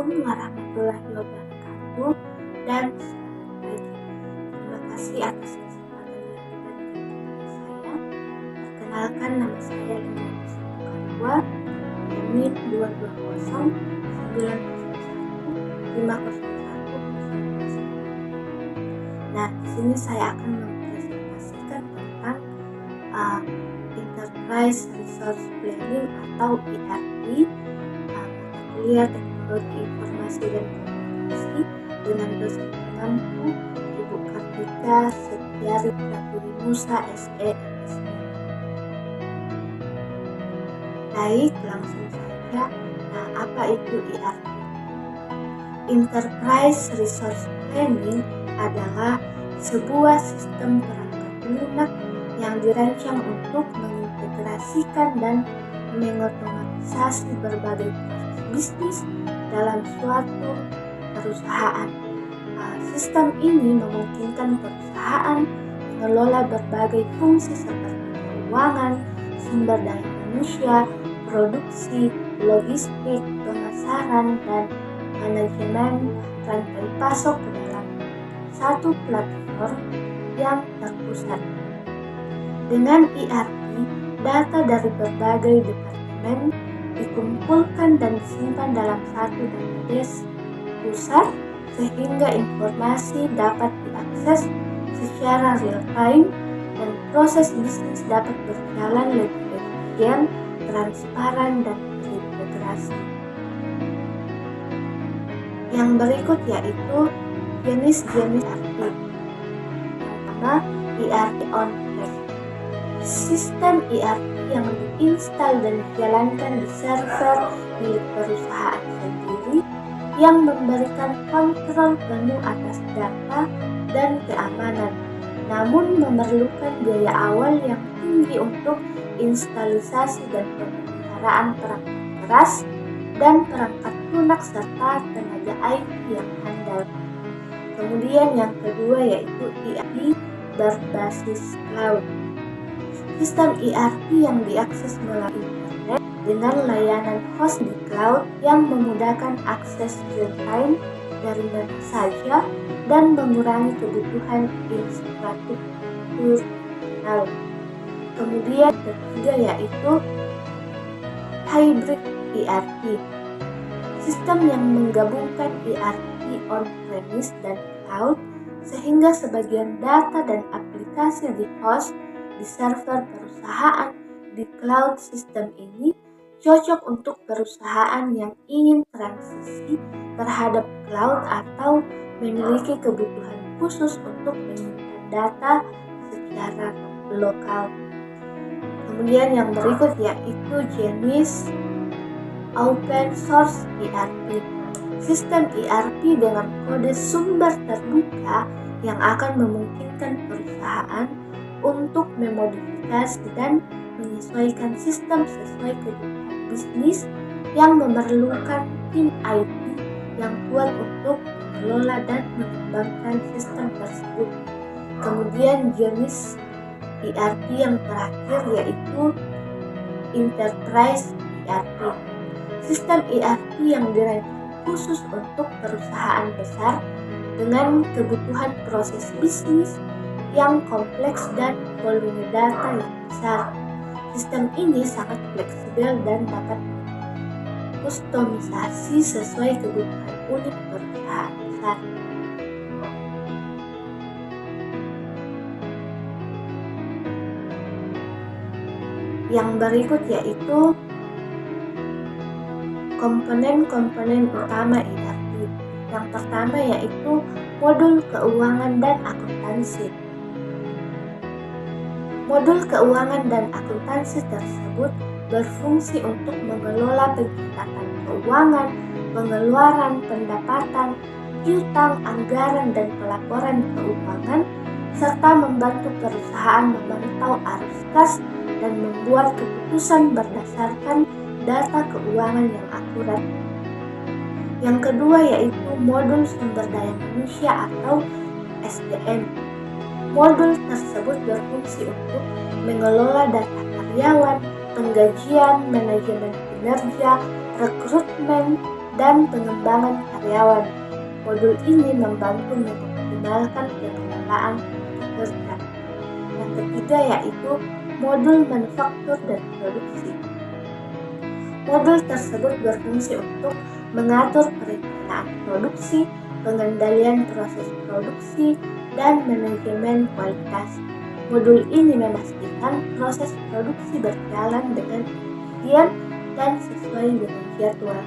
Assalamualaikum warahmatullahi wabarakatuh dan selamat pagi. Terima kasih atas kesempatan yang diberikan kepada saya. Perkenalkan, nama saya Lina Kalua, NIM 221 901 501. Nah, di sini saya akan mempresentasikan tentang Enterprise Resource Planning atau ERP, mata kuliah Teknologi Informasi dan Komunikasi dengan dosen pengampu Ibu Kartika Setiari Praturi Musa SE MSc. Baik, langsung saja. Nah, apa itu ERP? Enterprise Resource Planning adalah sebuah sistem perangkat lunak yang dirancang untuk mengintegrasikan dan mengotomatisasi berbagai proses bisnis dalam suatu perusahaan. Sistem ini memungkinkan perusahaan mengelola berbagai fungsi seperti keuangan, sumber daya manusia, produksi, logistik, pemasaran, dan manajemen rantai pasok ke dalam satu platform yang terpusat. Dengan ERP, data dari berbagai departemen dikumpulkan dan disimpan dalam satu database pusat sehingga informasi dapat diakses secara real time dan proses bisnis dapat berjalan lebih efisien, transparan, dan terintegrasi. Yang berikut yaitu jenis-jenis ERP. Yang pertama, ERP on-prem. Sistem ERP yang diinstal dan dijalankan di server milik perusahaan sendiri yang memberikan kontrol penuh atas data dan keamanan, namun memerlukan biaya awal yang tinggi untuk instalisasi dan pemeliharaan perangkat keras dan perangkat lunak serta tenaga IT yang handal. Kemudian yang kedua yaitu ERP berbasis cloud. Sistem ERP yang diakses melalui internet dengan layanan host di cloud yang memudahkan akses real time dari mana saja dan mengurangi kebutuhan infrastruktur internal. Kemudian ketiga yaitu hybrid ERP. Sistem yang menggabungkan ERP on-premise dan cloud sehingga sebagian data dan aplikasi di host di server perusahaan di cloud. Sistem ini cocok untuk perusahaan yang ingin transisi terhadap cloud atau memiliki kebutuhan khusus untuk menyimpan data secara lokal. Kemudian yang berikut yaitu jenis open source ERP. Sistem ERP dengan kode sumber terbuka yang akan memungkinkan perusahaan untuk memodifikasi dan menyesuaikan sistem sesuai kebutuhan bisnis yang memerlukan tim IT yang kuat untuk mengelola dan mengembangkan sistem tersebut. Kemudian jenis ERP yang terakhir yaitu Enterprise ERP. Sistem ERP yang dirancang khusus untuk perusahaan besar dengan kebutuhan proses bisnis yang kompleks dan volume data yang besar. Sistem ini sangat fleksibel dan dapat kustomisasi sesuai kebutuhan unik perusahaan besar. Yang berikut yaitu komponen-komponen utama ERP. Yang pertama yaitu modul keuangan dan akuntansi. Modul keuangan dan akuntansi tersebut berfungsi untuk mengelola pencatatan keuangan, pengeluaran, pendapatan, piutang, anggaran, dan pelaporan keuangan, serta membantu perusahaan memantau arus kas dan membuat keputusan berdasarkan data keuangan yang akurat. Yang kedua yaitu modul sumber daya manusia atau SDM. Modul tersebut berfungsi untuk mengelola data karyawan, penggajian, manajemen kinerja, rekrutmen, dan pengembangan karyawan. Modul ini membantu mengoptimalkan pengelolaan kerja. Yang ketiga yaitu modul manufaktur dan produksi. Modul tersebut berfungsi untuk mengatur perencanaan produksi, pengendalian proses produksi, dan manajemen kualitas. Modul ini memastikan proses produksi berjalan dengan efisien dan sesuai dengan jadwal.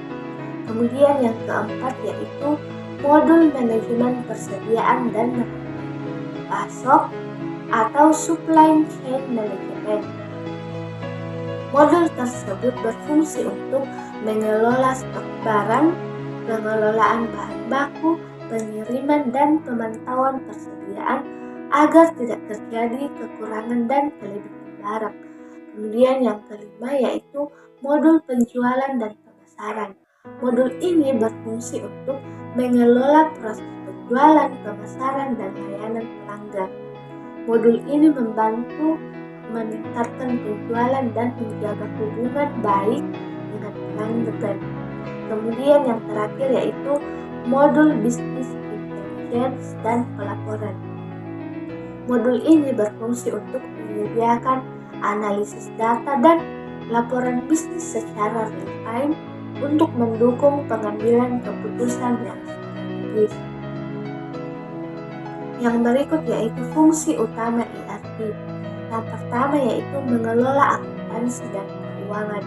Kemudian yang keempat yaitu modul manajemen persediaan dan pasok atau supply chain management. Modul tersebut berfungsi untuk mengelola stok barang, pengelolaan bahan baku, pengiriman dan pemantauan persediaan agar tidak terjadi kekurangan dan kelebihan barang. Kemudian yang kelima yaitu modul penjualan dan pemasaran. Modul ini berfungsi untuk mengelola proses penjualan, pemasaran, dan layanan pelanggan. Modul ini membantu meningkatkan penjualan dan menjaga hubungan baik dengan pelanggan. Kemudian yang terakhir yaitu modul bisnis intelligence dan pelaporan. Modul ini berfungsi untuk menyediakan analisis data dan laporan bisnis secara real time untuk mendukung pengambilan keputusan yang strategis. Yang berikut yaitu fungsi utama ERP. Yang pertama yaitu mengelola akuntansi dan keuangan.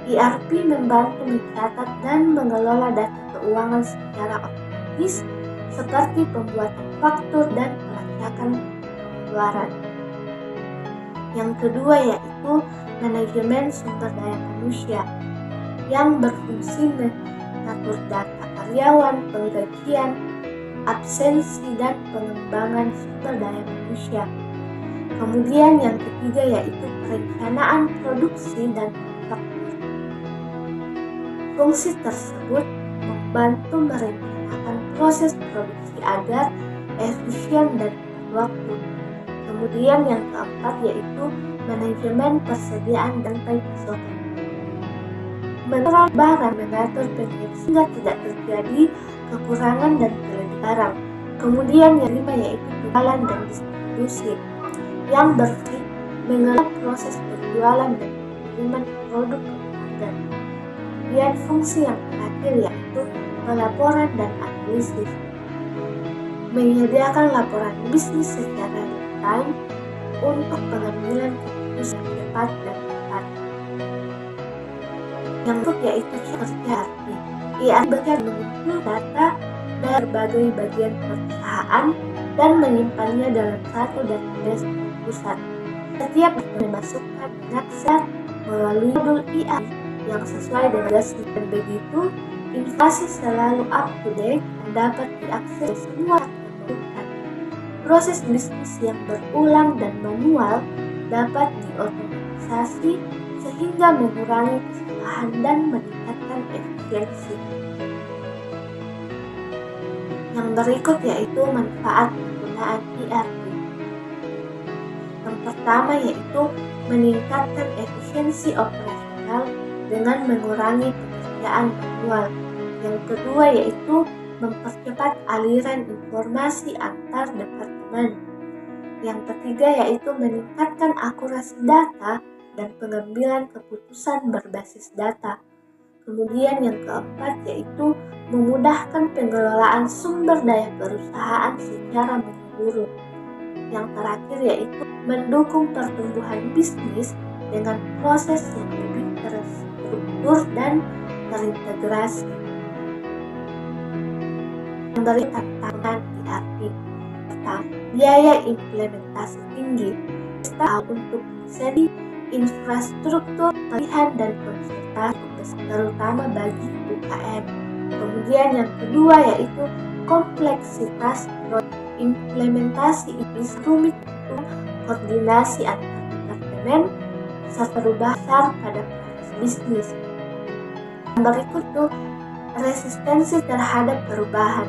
ERP membantu mencatat dan mengelola data keuangan secara otomatis seperti pembuatan faktur dan pelacakan pengeluaran. Yang kedua yaitu manajemen sumber daya manusia yang berfungsi mengatur data karyawan, penggajian, absensi, dan pengembangan sumber daya manusia. Kemudian yang ketiga yaitu perencanaan produksi dan manufaktur. Fungsi tersebut membantu merencanakan proses produksi agar efisien dan tepat waktu. Kemudian yang keempat yaitu manajemen persediaan dan pasokan. Mengelola barang, mengatur penyediaan sehingga tidak terjadi kekurangan dan kelebihan barang. Kemudian yang kelima yaitu penjualan dan distribusi yang berfungsi mengelola proses penjualan dan pengiriman produk ke pelanggan. Kemudian fungsi yang terakhir yaitu pelaporan dan analisis, menyediakan laporan bisnis secara real time untuk pengambilan keputusan cepat dan tepat. Yang kedua yaitu kerja ERP. ERP mengumpulkan data dari berbagai bagian perusahaan dan menyimpannya dalam satu database pusat. Setiap memasukkan akses melalui modul ERP yang sesuai dengan tugasnya, dan begitu informasi selalu up to date dan dapat diakses semua kebutuhan. Proses bisnis yang berulang dan manual dapat diotomatisasi sehingga mengurangi kesalahan dan meningkatkan efisiensi. Yang berikut yaitu manfaat penggunaan ERP. Yang pertama yaitu meningkatkan efisiensi operasional dengan mengurangi pekerjaan manual. Yang kedua yaitu mempercepat aliran informasi antar departemen. Yang ketiga yaitu meningkatkan akurasi data dan pengambilan keputusan berbasis data. Kemudian yang keempat yaitu memudahkan pengelolaan sumber daya perusahaan secara menyeluruh. Yang terakhir yaitu mendukung pertumbuhan bisnis dengan proses yang lebih terstruktur dan terintegrasi. Memberi tantangan ERP. Pertama, biaya implementasi tinggi. Untuk sedi infrastruktur pelatihan dan konsultasi terutama bagi UKM. Kemudian yang kedua yaitu kompleksitas implementasi ini rumit untuk koordinasi antar departemen serta besar pada proses bisnis. Yang berikut tuh resistensi terhadap perubahan.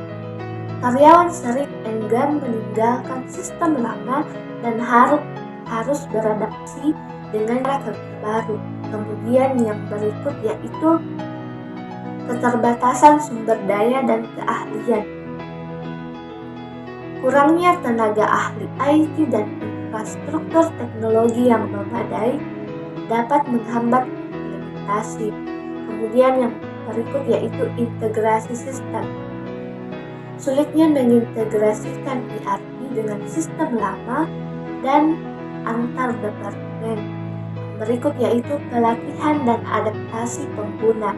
Karyawan sering enggan meninggalkan sistem lama dan harus beradaptasi dengan cara kerja baru. Kemudian yang berikut yaitu keterbatasan sumber daya dan keahlian. Kurangnya tenaga ahli IT dan infrastruktur teknologi yang memadai dapat menghambat implementasi. Kemudian yang berikut yaitu integrasi sistem. Sulitnya mengintegrasikan ERP dengan sistem lama dan antar departemen. Berikut yaitu pelatihan dan adaptasi pengguna.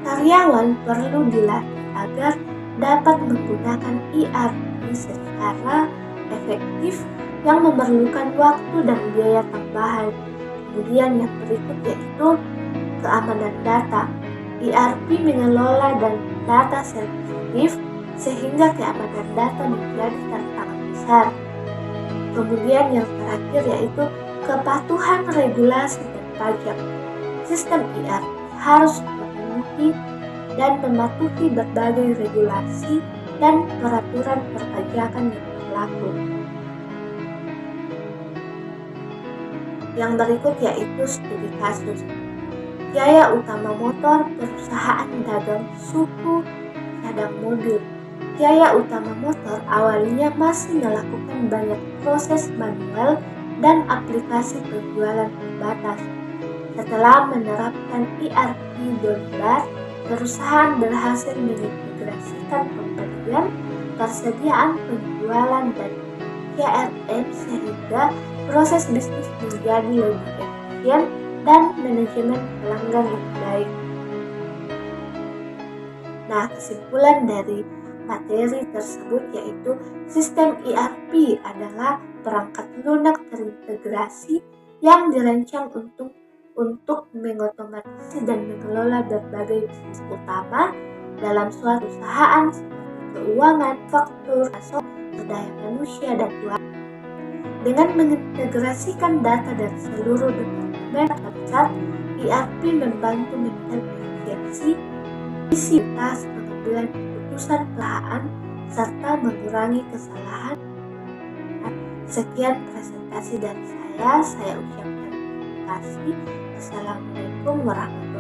Karyawan perlu dilatih agar dapat menggunakan ERP secara efektif yang memerlukan waktu dan biaya tambahan. Kemudian yang berikut yaitu keamanan data. ERP mengelola dan data sensitif sehingga keamanan data menjadi tantangan besar. Kemudian yang terakhir yaitu kepatuhan regulasi dan pajak. Sistem ERP harus memenuhi dan mematuhi berbagai regulasi dan peraturan perpajakan yang berlaku. Yang berikut yaitu studi kasus. Biaya utama motor perusahaan dagang suku cadang mobil. Biaya utama motor awalnya masih melakukan banyak proses manual dan aplikasi penjualan terbatas. Setelah menerapkan ERP Dollar, perusahaan berhasil mengintegrasikan pembelian, persediaan penjualan, dan CRM sehingga proses bisnis menjadi lebih efisien dan manajemen pelanggan lebih baik. Nah, kesimpulan dari materi tersebut yaitu sistem ERP adalah perangkat lunak terintegrasi yang dirancang untuk mengotomatisasi dan mengelola berbagai bisnis utama dalam suatu perusahaan seperti keuangan, faktur, sumber daya manusia, dan keuangan. Dengan mengintegrasikan data dari seluruh departemen besar, ERP membantu meningkatkan efisiensi, efisiensi pengambilan keputusan perusahaan, serta mengurangi kesalahan. Sekian presentasi dari saya ucapkan terima kasih. Assalamualaikum warahmatullahi wabarakatuh.